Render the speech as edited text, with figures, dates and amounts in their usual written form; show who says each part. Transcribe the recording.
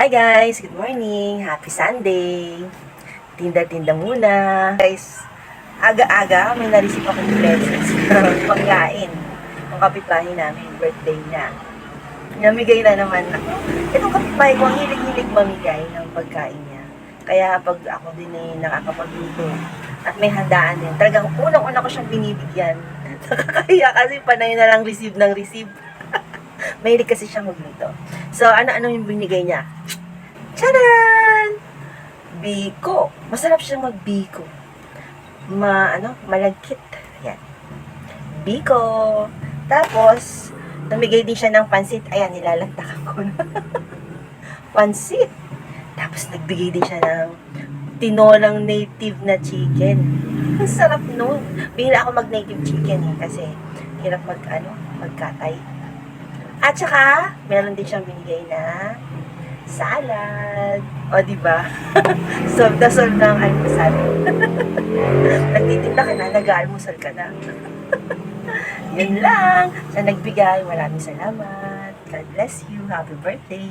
Speaker 1: Hi guys! Good morning! Happy Sunday! Tinda-tinda muna. Guys, aga-aga may na-receive akong blessings ng pagkain. Ang kapitbahay namin, birthday niya. Namigay na naman ako. Itong kapitbahay ko, ang hilig-hilig mamigay ng pagkain niya. Kaya pag ako din nakakapagluto at may handaan din, talagang unang-una ko siyang binibigyan. Nakakaya kasi panay na lang receive ng receive. Mahilig kasi siya magluto. So, ano-ano yung binigay niya? Tcharan! Biko. Masarap siya magbiko. Malagkit. Yan. Biko. Tapos, namigay din siya ng pansit. Ayan, nilalantakan ko na. Pansit. Tapos, nagbigay din siya ng tinolang native na chicken. Ang sarap nun. Bihira ako mag-native chicken kasi hirap magkatay. At saka, meron din siyang binigay na salad. O, diba? Solve na solve na ang almusal. Nagtitinda ka na, nag-aalmusal ka na. Yun lang. Sa nagbigay, maraming salamat. God bless you. Happy birthday.